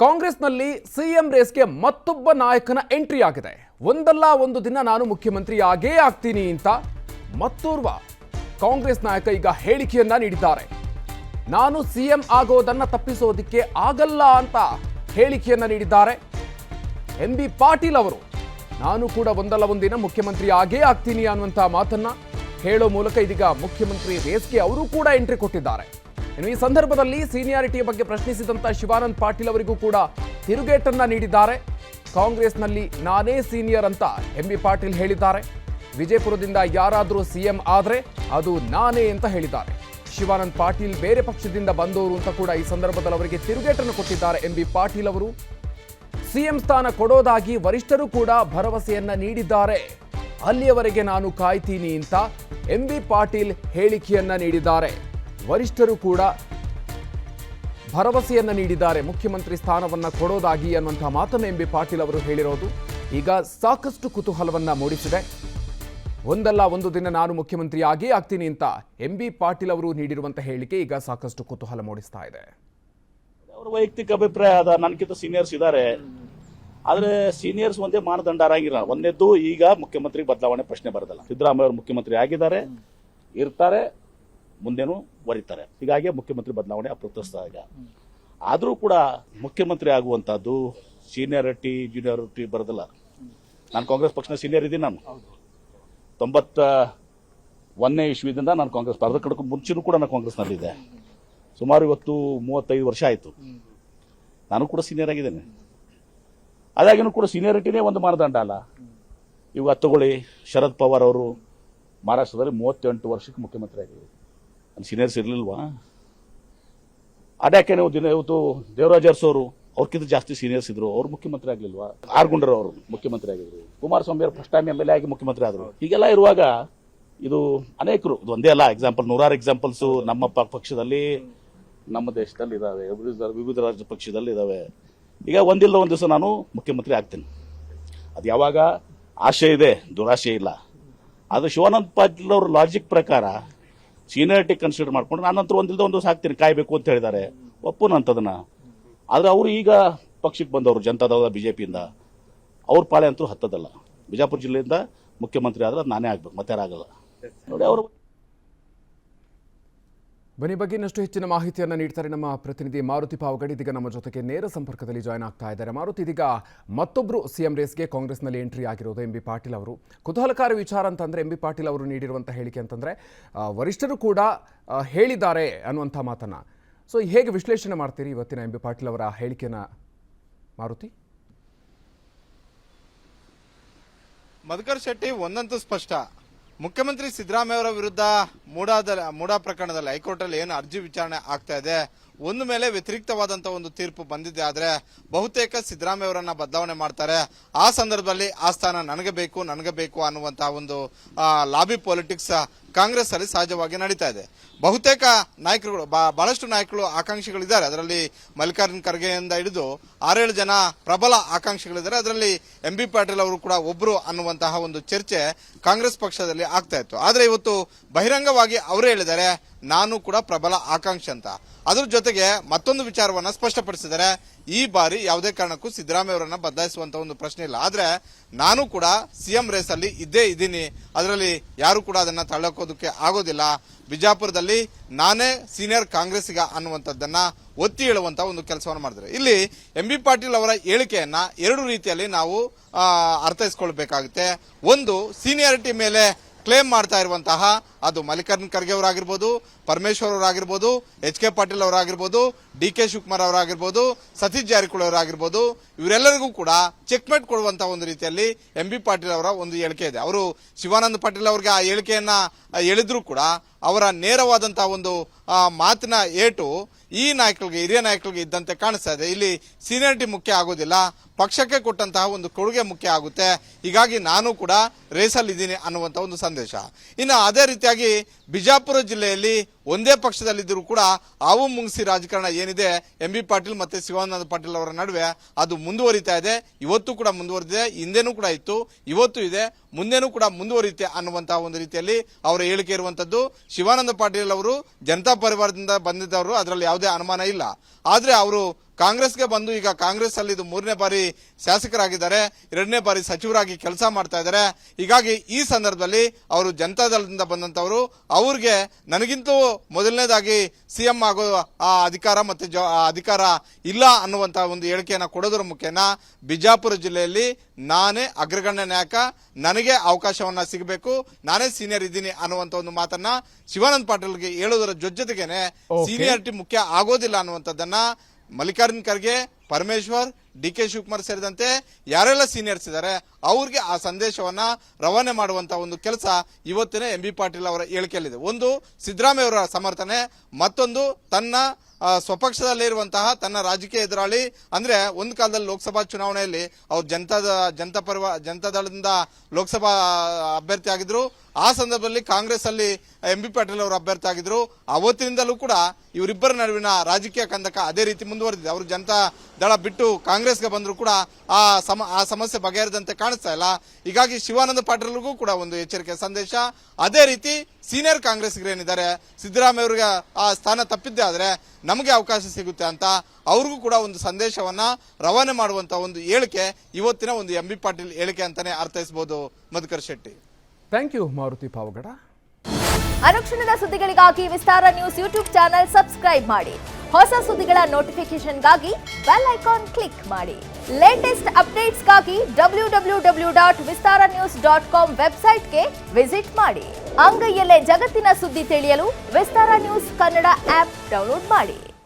ಕಾಂಗ್ರೆಸ್ನಲ್ಲಿ ಸಿಎಂ ರೇಸ್ಗೆ ಮತ್ತೊಬ್ಬ ನಾಯಕನ ಎಂಟ್ರಿ ಆಗಿದೆ. ಒಂದಲ್ಲ ಒಂದು ದಿನ ನಾನು ಮುಖ್ಯಮಂತ್ರಿ ಆಗೇ ಆಗ್ತೀನಿ ಅಂತ ಮತ್ತೋರ್ವ ಕಾಂಗ್ರೆಸ್ ನಾಯಕ ಈಗ ಹೇಳಿಕೆಯನ್ನ ನೀಡಿದ್ದಾರೆ. ನಾನು ಸಿಎಂ ಆಗೋದನ್ನ ತಪ್ಪಿಸೋದಕ್ಕೆ ಆಗಲ್ಲ ಅಂತ ಹೇಳಿಕೆಯನ್ನ ನೀಡಿದ್ದಾರೆ. ಎಂ.ಬಿ. ಪಾಟೀಲ್ ಅವರು ನಾನು ಕೂಡ ಒಂದಲ್ಲ ಒಂದಿನ ಮುಖ್ಯಮಂತ್ರಿ ಆಗೇ ಆಗ್ತೀನಿ ಅನ್ನುವಂಥ ಮಾತನ್ನ ಹೇಳೋ ಮೂಲಕ ಇದೀಗ ಮುಖ್ಯಮಂತ್ರಿ ರೇಸ್ಗೆ ಅವರು ಕೂಡ ಎಂಟ್ರಿ ಕೊಟ್ಟಿದ್ದಾರೆ. ಇನ್ನು ಈ ಸಂದರ್ಭದಲ್ಲಿ ಸೀನಿಯಾರಿಟಿಯ ಬಗ್ಗೆ ಪ್ರಶ್ನಿಸಿದಂತ ಶಿವಾನಂದ ಪಾಟೀಲ್ ಅವರಿಗೂ ಕೂಡ ತಿರುಗೇಟನ್ನ ನೀಡಿದ್ದಾರೆ. ಕಾಂಗ್ರೆಸ್ನಲ್ಲಿ ನಾನೇ ಸೀನಿಯರ್ ಅಂತ ಎಂ.ಬಿ. ಪಾಟೀಲ್ ಹೇಳಿದ್ದಾರೆ. ವಿಜಯಪುರದಿಂದ ಯಾರಾದರೂ ಸಿಎಂ ಆದ್ರೆ ಅದು ನಾನೇ ಅಂತ ಹೇಳಿದ್ದಾರೆ. ಶಿವಾನಂದ ಪಾಟೀಲ್ ಬೇರೆ ಪಕ್ಷದಿಂದ ಬಂದವರು ಅಂತ ಕೂಡ ಈ ಸಂದರ್ಭದಲ್ಲಿ ಅವರಿಗೆ ತಿರುಗೇಟನ್ನು ಕೊಟ್ಟಿದ್ದಾರೆ ಎಂ.ಬಿ. ಪಾಟೀಲ್ ಅವರು. ಸಿಎಂ ಸ್ಥಾನ ಕೊಡೋದಾಗಿ ವರಿಷ್ಠರು ಕೂಡ ಭರವಸೆಯನ್ನ ನೀಡಿದ್ದಾರೆ. ಅಲ್ಲಿಯವರೆಗೆ ನಾನು ಕಾಯ್ತೀನಿ ಅಂತ ಎಂ.ಬಿ. ಪಾಟೀಲ್ ಹೇಳಿಕೆಯನ್ನ ನೀಡಿದ್ದಾರೆ. ವರಿಷ್ಠರು ಕೂಡ ಭರವಸೆಯನ್ನ ನೀಡಿದ್ದಾರೆ, ಮುಖ್ಯಮಂತ್ರಿ ಸ್ಥಾನವನ್ನ ಕೊಡೋದಾಗಿ ಅನ್ನುವಂತಹ ಮಾತನ್ನು ಎಂ.ಬಿ. ಪಾಟೀಲ್ ಅವರು ಹೇಳಿರೋದು ಈಗ ಸಾಕಷ್ಟು ಕುತೂಹಲವನ್ನ ಮೂಡಿಸಿದೆ. ಒಂದಲ್ಲ ಒಂದು ದಿನ ನಾನು ಮುಖ್ಯಮಂತ್ರಿ ಆಗೇ ಆಗ್ತೀನಿ ಅಂತ ಎಂ.ಬಿ. ಪಾಟೀಲ್ ಅವರು ನೀಡಿರುವಂತಹ ಹೇಳಿಕೆ ಈಗ ಸಾಕಷ್ಟು ಕುತೂಹಲ ಮೂಡಿಸ್ತಾ ಇದೆ. ಅವ್ರ ವೈಯಕ್ತಿಕ ಅಭಿಪ್ರಾಯ ಅದ. ನನ್ಕಿಂತ ಸೀನಿಯರ್ಸ್ ಇದ್ದಾರೆ, ಆದ್ರೆ ಸೀನಿಯರ್ಸ್ ಒಂದೇ ಮಾನದಂಡ ಆಗಿಲ್ಲ. ಒಂದೇದ್ದು ಈಗ ಮುಖ್ಯಮಂತ್ರಿ ಬದಲಾವಣೆ ಪ್ರಶ್ನೆ ಬರೋದಲ್ಲ. ಸಿದ್ದರಾಮಯ್ಯ ಅವರು ಮುಖ್ಯಮಂತ್ರಿ ಆಗಿದ್ದಾರೆ, ಇರ್ತಾರೆ, ಮುಂದೇನು ಬರೀತಾರೆ. ಹೀಗಾಗಿ ಮುಖ್ಯಮಂತ್ರಿ ಬದಲಾವಣೆ ಅಪ್ರಸ್ತುತ. ಈಗ ಆದರೂ ಕೂಡ ಮುಖ್ಯಮಂತ್ರಿ ಆಗುವಂತಹದ್ದು ಸೀನಿಯರಿಟಿ ಜೂನಿಯರಿಟಿ ಬರೋದಿಲ್ಲ. ನಾನು ಕಾಂಗ್ರೆಸ್ ಪಕ್ಷದ ಸೀನಿಯರ್ ಇದ್ದೀನಿ. ನಾನು 91ನೇ ಇಸ್ವಿದಿಂದ ನಾನು ಕಾಂಗ್ರೆಸ್ ಅದಕ್ಕೂ ಮುಂಚೆನೂ ಕೂಡ ನಾನು ಕಾಂಗ್ರೆಸ್ನಲ್ಲಿದ್ದೆ. ಸುಮಾರು ಇವತ್ತು 35 ವರ್ಷ ಆಯಿತು. ನಾನು ಕೂಡ ಸೀನಿಯರ್ ಆಗಿದ್ದೇನೆ. ಅದಾಗಿನೂ ಕೂಡ ಸೀನಿಯರಿಟಿನೇ ಒಂದು ಮಾನದಂಡ ಅಲ್ಲ. ಇವಾಗ ತಗೊಳ್ಳಿ, ಶರದ್ ಪವಾರ್ ಅವರು ಮಹಾರಾಷ್ಟ್ರದಲ್ಲಿ 38 ವರ್ಷಕ್ಕೆ ಮುಖ್ಯಮಂತ್ರಿ ಆಗಿದ್ರು. ಅಲ್ಲಿ ಸೀನಿಯರ್ಸ್ ಇರಲಿಲ್ವಾ? ಅದ್ಯಾಕೆ ನೀವು ಇವತ್ತು ದೇವರಾಜ್ ಅರಸು ಅವರು ಅವ್ರಕ್ಕಿಂತ ಜಾಸ್ತಿ ಸೀನಿಯರ್ಸ್ ಇದ್ರು, ಅವ್ರು ಮುಖ್ಯಮಂತ್ರಿ ಆಗ್ಲಿಲ್ವಾ? ಆರ್ ಗುಂಡರ್ ಅವರು ಮುಖ್ಯಮಂತ್ರಿ ಆಗಿದ್ರು. ಕುಮಾರಸ್ವಾಮಿ ಅವರು ಫಸ್ಟ್ ಟೈಮ್ ಎಂ.ಎಲ್.ಎ ಆಗಿ ಮುಖ್ಯಮಂತ್ರಿ ಆದ್ರು. ಹೀಗೆಲ್ಲ ಇರುವಾಗ ಇದು ಅನೇಕರು, ಇದು ಒಂದೇ ಅಲ್ಲ, ಎಕ್ಸಾಂಪಲ್ ನೂರಾರು ಎಕ್ಸಾಂಪಲ್ಸ್ ನಮ್ಮ ಪಕ್ಷದಲ್ಲಿ, ನಮ್ಮ ದೇಶದಲ್ಲಿ ಇದಾವೆ, ವಿವಿಧ ರಾಜ್ಯ ಪಕ್ಷದಲ್ಲಿ ಇದಾವೆ. ಈಗ ಒಂದಿಲ್ಲ ಒಂದು ದಿವಸ ನಾನು ಮುಖ್ಯಮಂತ್ರಿ ಆಗ್ತೇನೆ. ಅದು ಯಾವಾಗ ಆಶೆ ಇದೆ, ದುರಾಶೆ ಇಲ್ಲ. ಅದು ಶಿವಾನಂದ ಪಾಟೀಲ್ ಅವ್ರ ಲಾಜಿಕ್ ಪ್ರಕಾರ ಸೀನಿಯರಿಟಿ ಕನ್ಸಿಡರ್ ಮಾಡ್ಕೊಂಡು ನಾನಂತರ ಒಂದಿಲ್ಲದ ಒಂದು ದಿವಸ ಹಾಕ್ತೀನಿ, ಕಾಯ್ಬೇಕು ಅಂತ ಹೇಳಿದ್ದಾರೆ. ಒಪ್ಪುನಂತದನ್ನ. ಆದ್ರೆ ಅವರು ಈಗ ಪಕ್ಷಕ್ಕೆ ಬಂದವರು ಜನತಾದಳ ಬಿಜೆಪಿಯಿಂದ, ಅವ್ರ ಪಾಳೆ ಅಂತೂ ಹತ್ತದಲ್ಲ. ಬಿಜಾಪುರ ಜಿಲ್ಲೆಯಿಂದ ಮುಖ್ಯಮಂತ್ರಿ ಆದ್ರೆ ನಾನೇ ಆಗ್ಬೇಕು, ಮತ್ತೆ ಯಾರಾಗಲ್ಲ ನೋಡಿ. ಅವರು ಬನ್ನಿ ಬಗ್ಗೆ ಇನ್ನಷ್ಟು ಹೆಚ್ಚಿನ ಮಾಹಿತಿಯನ್ನು ನೀಡ್ತಾರೆ ನಮ್ಮ ಪ್ರತಿನಿಧಿ ಮಾರುತಿ ಪಾವಗಡಿ. ಇದೀಗ ನಮ್ಮ ಜೊತೆಗೆ ನೇರ ಸಂಪರ್ಕದಲ್ಲಿ ಜಾಯ್ನ್ ಆಗ್ತಾ ಇದ್ದಾರೆ. ಮಾರುತಿ, ಇದೀಗ ಮತ್ತೊಬ್ಬರು ಸಿಎಂ ರೇಸ್ಗೆ ಕಾಂಗ್ರೆಸ್ನಲ್ಲಿ ಎಂಟ್ರಿ ಆಗಿರೋದು ಎಂ.ಬಿ. ಪಾಟೀಲ್ ಅವರು. ಕುತೂಹಲಕಾರಿ ವಿಚಾರ ಅಂತಂದ್ರೆ ಎಂ.ಬಿ. ಪಾಟೀಲ್ ಅವರು ನೀಡಿರುವಂಥ ಹೇಳಿಕೆ ಅಂತಂದ್ರೆ ವರಿಷ್ಠರು ಕೂಡ ಹೇಳಿದ್ದಾರೆ ಅನ್ನುವಂಥ ಮಾತನ್ನ. ಸೊ ಹೇಗೆ ವಿಶ್ಲೇಷಣೆ ಮಾಡ್ತೀರಿ ಇವತ್ತಿನ ಎಂ.ಬಿ. ಪಾಟೀಲ್ ಅವರ ಹೇಳಿಕೆನ ಮಾರುತಿ? ಮಧುಕರ್ ಶೆಟ್ಟಿ, ಒಂದಂತೂ ಸ್ಪಷ್ಟ, ಮುಖ್ಯಮಂತ್ರಿ ಸಿದ್ದರಾಮಯ್ಯ ಅವರ ವಿರುದ್ಧ ಮೂಡಾ ಪ್ರಕರಣದಲ್ಲಿ ಹೈಕೋರ್ಟಲ್ಲಿ ಏನು ಅರ್ಜಿ ವಿಚಾರಣೆ ಆಗ್ತಾ ಇದೆ, ಒಂದು ಮೇಲೆ ವ್ಯತಿರಿಕ್ತವಾದಂತಹ ಒಂದು ತೀರ್ಪು ಬಂದಿದೆ. ಆದ್ರೆ ಬಹುತೇಕ ಸಿದ್ದರಾಮಯ್ಯ ಅವರನ್ನ ಬದಲಾವಣೆ ಮಾಡ್ತಾರೆ. ಆ ಸಂದರ್ಭದಲ್ಲಿ ಆ ಸ್ಥಾನ ನನಗೆ ಬೇಕು ಅನ್ನುವಂತಹ ಒಂದು ಲಾಬಿ ಪಾಲಿಟಿಕ್ಸ್ ಕಾಂಗ್ರೆಸ್ ಅಲ್ಲಿ ಸಹಜವಾಗಿ ನಡೀತಾ ಇದೆ. ಬಹುತೇಕ ನಾಯಕರುಗಳು, ಬಹಳಷ್ಟು ನಾಯಕರು ಆಕಾಂಕ್ಷಿಗಳಿದ್ದಾರೆ. ಅದರಲ್ಲಿ ಮಲ್ಲಿಕಾರ್ಜುನ್ ಖರ್ಗೆಯಿಂದ ಹಿಡಿದು 6-7 ಜನ ಪ್ರಬಲ ಆಕಾಂಕ್ಷಿಗಳಿದ್ದಾರೆ. ಅದರಲ್ಲಿ ಎಂ.ಬಿ. ಪಾಟೀಲ್ ಅವರು ಕೂಡ ಒಬ್ರು ಅನ್ನುವಂತಹ ಒಂದು ಚರ್ಚೆ ಕಾಂಗ್ರೆಸ್ ಪಕ್ಷದಲ್ಲಿ ಆಗ್ತಾ ಇತ್ತು. ಆದ್ರೆ ಇವತ್ತು ಬಹಿರಂಗವಾಗಿ ಅವರೇ ಹೇಳಿದ್ದಾರೆ, ನಾನು ಕೂಡ ಪ್ರಬಲ ಆಕಾಂಕ್ಷಿ ಅಂತ. ಅದ್ರ ಜೊತೆಗೆ ಮತ್ತೊಂದು ವಿಚಾರವನ್ನ ಸ್ಪಷ್ಟಪಡಿಸಿದ್ದಾರೆ, ಈ ಬಾರಿ ಯಾವುದೇ ಕಾರಣಕ್ಕೂ ಸಿದ್ದರಾಮಯ್ಯ ಅವರನ್ನ ಬದಲಾಯಿಸುವಂತ ಒಂದು ಪ್ರಶ್ನೆ ಇಲ್ಲ. ಆದ್ರೆ ನಾನು ಕೂಡ ಸಿಎಂ ರೇಸ್ ಅಲ್ಲಿ ಇದ್ದೇ ಇದ್ದೀನಿ, ಅದರಲ್ಲಿ ಯಾರು ಕೂಡ ಅದನ್ನ ತಳ್ಳಕೋದಕ್ಕೆ ಆಗೋದಿಲ್ಲ. ಬಿಜಾಪುರದಲ್ಲಿ ನಾನೇ ಸೀನಿಯರ್ ಕಾಂಗ್ರೆಸ್ಸಿಗ ಅನ್ನುವಂಥದ್ದನ್ನ ಒತ್ತಿ ಹೇಳುವಂತ ಒಂದು ಕೆಲಸವನ್ನು ಮಾಡಿದ್ದಾರೆ. ಇಲ್ಲಿ ಎಂ.ಬಿ. ಪಾಟೀಲ್ ಅವರ ಹೇಳಿಕೆಯನ್ನ ಎರಡು ರೀತಿಯಲ್ಲಿ ನಾವು ಅರ್ಥೈಸ್ಕೊಳ್ಬೇಕಾಗುತ್ತೆ. ಒಂದು, ಸೀನಿಯಾರಿಟಿ ಮೇಲೆ ಕ್ಲೇಮ್ ಮಾಡ್ತಾ ಇರುವಂತಹ ಅದು ಮಲ್ಲಿಕಾರ್ಜುನ್ ಖರ್ಗೆ ಅವರಾಗಿರ್ಬೋದು, ಪರಮೇಶ್ವರ್ ಅವರಾಗಿರ್ಬೋದು, ಎಚ್.ಕೆ. ಪಾಟೀಲ್ ಅವರಾಗಿರ್ಬೋದು, ಡಿ.ಕೆ. ಶಿವಕುಮಾರ್ ಅವರಾಗಿರ್ಬೋದು, ಸತೀಶ್ ಜಾರಕಿಹೊಳಿ ಅವರಾಗಿರ್ಬೋದು, ಇವರೆಲ್ಲರಿಗೂ ಕೂಡ ಚೆಕ್ಮೇಟ್ ಕೊಡುವಂತಹ ಒಂದು ರೀತಿಯಲ್ಲಿ ಎಂ.ಬಿ. ಪಾಟೀಲ್ ಅವರ ಒಂದು ಹೇಳಿಕೆ ಇದೆ. ಅವರು ಶಿವಾನಂದ ಪಾಟೀಲ್ ಅವರಿಗೆ ಆ ಹೇಳಿಕೆಯನ್ನ ಹೇಳಿದ್ರು ಕೂಡ ಅವರ ನೇರವಾದಂತಹ ಒಂದು ಮಾತಿನ ಏಟು ಈ ನಾಯಕರಿಗೆ, ಹಿರಿಯ ನಾಯಕರಿಗೆ ಇದ್ದಂತೆ ಕಾಣಿಸ್ತಾ ಇದೆ. ಇಲ್ಲಿ ಸೀನಿಯಾರಿಟಿ ಮುಖ್ಯ ಆಗೋದಿಲ್ಲ, ಪಕ್ಷಕ್ಕೆ ಕೊಟ್ಟಂತಹ ಒಂದು ಕೊಡುಗೆ ಮುಖ್ಯ ಆಗುತ್ತೆ. ಹೀಗಾಗಿ ನಾನು ಕೂಡ ರೇಸಲ್ಲಿ ಇದ್ದೀನಿ ಅನ್ನುವಂತ ಒಂದು ಸಂದೇಶ. ಇನ್ನು ಅದೇ ರೀತಿಯಾಗಿ ಬಿಜಾಪುರ ಜಿಲ್ಲೆಯಲ್ಲಿ ಒಂದೇ ಪಕ್ಷದಲ್ಲಿದ್ದರೂ ಕೂಡ ಹಾವು ಮುಂಗಿಸಿ ರಾಜಕಾರಣ ಏನಿದೆ ಎಂ.ಬಿ. ಪಾಟೀಲ್ ಮತ್ತೆ ಶಿವಾನಂದ ಪಾಟೀಲ್ ಅವರ ನಡುವೆ ಅದು ಮುಂದುವರಿತಾ ಇದೆ. ಇವತ್ತು ಕೂಡ ಮುಂದುವರಿದಿದೆ, ಹಿಂದೆನೂ ಕೂಡ ಇತ್ತು, ಇವತ್ತು ಇದೆ, ಮುಂದೆನೂ ಕೂಡ ಮುಂದುವರಿಯುತ್ತೆ ಅನ್ನುವಂತಹ ಒಂದು ರೀತಿಯಲ್ಲಿ ಅವರ ಹೇಳಿಕೆ ಇರುವಂತದ್ದು. ಶಿವಾನಂದ ಪಾಟೀಲ್ ಅವರು ಜನತಾ ಪರಿವಾರದಿಂದ ಬಂದಿದ್ದವರು, ಅದರಲ್ಲಿ ಯಾವುದೇ ಅನುಮಾನ ಇಲ್ಲ. ಆದ್ರೆ ಅವರು ಕಾಂಗ್ರೆಸ್ಗೆ ಬಂದು ಈಗ ಕಾಂಗ್ರೆಸ್ ಅಲ್ಲಿ ಇದು 3ನೇ ಬಾರಿ ಶಾಸಕರಾಗಿದ್ದಾರೆ, 2ನೇ ಬಾರಿ ಸಚಿವರಾಗಿ ಕೆಲಸ ಮಾಡ್ತಾ ಇದ್ದಾರೆ. ಹೀಗಾಗಿ ಈ ಸಂದರ್ಭದಲ್ಲಿ ಅವರು ಜನತಾದಳದಿಂದ ಬಂದಂತವರು, ಅವ್ರಿಗೆ ನನಗಿಂತೂ ಮೊದಲನೇದಾಗಿ ಸಿಎಂ ಆಗೋ ಆ ಅಧಿಕಾರ ಮತ್ತೆ ಅಧಿಕಾರ ಇಲ್ಲ ಅನ್ನುವಂತ ಒಂದು ಹೇಳಿಕೆಯನ್ನ ಕೊಡೋದ್ರ ಮುಖೇನ ಬಿಜಾಪುರ ಜಿಲ್ಲೆಯಲ್ಲಿ ನಾನೇ ಅಗ್ರಗಣ್ಯ ನಾಯಕ, ನನಗೆ ಅವಕಾಶವನ್ನ ಸಿಗಬೇಕು, ನಾನೇ ಸೀನಿಯರ್ ಇದ್ದೀನಿ ಅನ್ನುವಂತ ಒಂದು ಮಾತನ್ನ ಶಿವಾನಂದ ಪಾಟೀಲ್ಗೆ ಹೇಳೋದರ ಜೊತೆಗೇನೆ ಸೀನಿಯಾರಿಟಿ ಮುಖ್ಯ ಆಗೋದಿಲ್ಲ ಅನ್ನುವಂಥದ್ದನ್ನ ಮಲ್ಲಿಕಾರ್ಜುನ್ ಖರ್ಗೆ, ಪರಮೇಶ್ವರ್, ಡಿ.ಕೆ. ಶಿವಕುಮಾರ್ ಸೇರಿದಂತೆ ಯಾರೆಲ್ಲ ಸೀನಿಯರ್ಸ್ ಇದ್ದಾರೆ ಅವ್ರಿಗೆ ಆ ಸಂದೇಶವನ್ನ ರವಾನೆ ಮಾಡುವಂತ ಒಂದು ಕೆಲಸ ಇವತ್ತಿನ ಎಂ ಬಿ ಪಾಟೀಲ್ ಅವರ ಹೇಳಿಕೆಯಲ್ಲಿದೆ. ಒಂದು ಸಿದ್ದರಾಮಯ್ಯ ಅವರ ಸಮರ್ಥನೆ, ಮತ್ತೊಂದು ತನ್ನ ಸ್ವಪಕ್ಷದಲ್ಲೇ ಇರುವಂತಹ ತನ್ನ ರಾಜಕೀಯ ಎದುರಾಳಿ, ಅಂದ್ರೆ ಒಂದು ಕಾಲದಲ್ಲಿ ಲೋಕಸಭಾ ಚುನಾವಣೆಯಲ್ಲಿ ಅವ್ರು ಜನತಾದಳದಿಂದ ಲೋಕಸಭಾ ಅಭ್ಯರ್ಥಿ ಆಗಿದ್ರು. ಆ ಸಂದರ್ಭದಲ್ಲಿ ಕಾಂಗ್ರೆಸ್ ಅಲ್ಲಿ ಎಂ ಬಿ ಪಾಟೀಲ್ ಅವರು ಅಭ್ಯರ್ಥಿ ಆಗಿದ್ರು. ಅವತ್ತಿನಿಂದಲೂ ಕೂಡ ಇವರಿಬ್ಬರ ನಡುವಿನ ರಾಜಕೀಯ ಕಂದಕ ಅದೇ ರೀತಿ ಮುಂದುವರೆದಿದೆ. ಅವರು ಜನತಾ ದಳ ಬಿಟ್ಟು ಕಾಂಗ್ರೆಸ್ಗೆ ಬಂದ್ರು ಕೂಡ ಆ ಸಮಸ್ಯೆ ಬಗೆಹರಿದಂತೆ ಕಾಣಿಸ್ತಾ ಇಲ್ಲ. ಹೀಗಾಗಿ ಶಿವಾನಂದ ಪಾಟೀಲ್ಗೂ ಕೂಡ ಒಂದು ಎಚ್ಚರಿಕೆ ಸಂದೇಶ. ಅದೇ ರೀತಿ ಸೀನಿಯರ್ ಕಾಂಗ್ರೆಸ್ಗರೇನಿದ್ದಾರೆ, ಸಿದ್ದರಾಮಯ್ಯ ಅವರಿಗೆ ಆ ಸ್ಥಾನ ತಪ್ಪಿದ್ದೇ ಆದ್ರೆ ನಮಗೆ ಅವಕಾಶ ಸಿಗುತ್ತೆ ಅಂತ ಅವ್ರಿಗೂ ಕೂಡ ಒಂದು ಸಂದೇಶವನ್ನ ರವಾನೆ ಮಾಡುವಂತ ಒಂದು ಹೇಳಿಕೆ ಇವತ್ತಿನ ಒಂದು ಎಂ ಬಿ ಪಾಟೀಲ್ ಹೇಳಿಕೆ ಅಂತಾನೆ ಅರ್ಥೈಸಬಹುದು. ಮಧುಕರ್ ಶೆಟ್ಟಿ. Thank you Maruti Pavagada. ಅನುಕ್ಷಣದ ಸುದ್ದಿಗಳಿಗಾಗಿ Vistara news YouTube channel subscribe ಮಾಡಿ. ಹೊಸ ಸುದ್ದಿಗಳ ನೋಟಿಫಿಕೇಶನ್ಗಾಗಿ ಬೆಲ್ ಐಕಾನ್ ಕ್ಲಿಕ್ ಮಾಡಿ. ಲೇಟೆಸ್ಟ್ ಅಪ್ಡೇಟ್ಸ್ಗಾಗಿ www.vistaranews.com ವೆಬ್ಸೈಟ್ಗೆ ವಿಸಿಟ್ ಮಾಡಿ. ಅಂಗೈಯಲ್ಲೇ ಜಗತ್ತಿನ ಸುದ್ದಿ ತಿಳಿಯಲು Vistara news Kannada app download ಮಾಡಿ.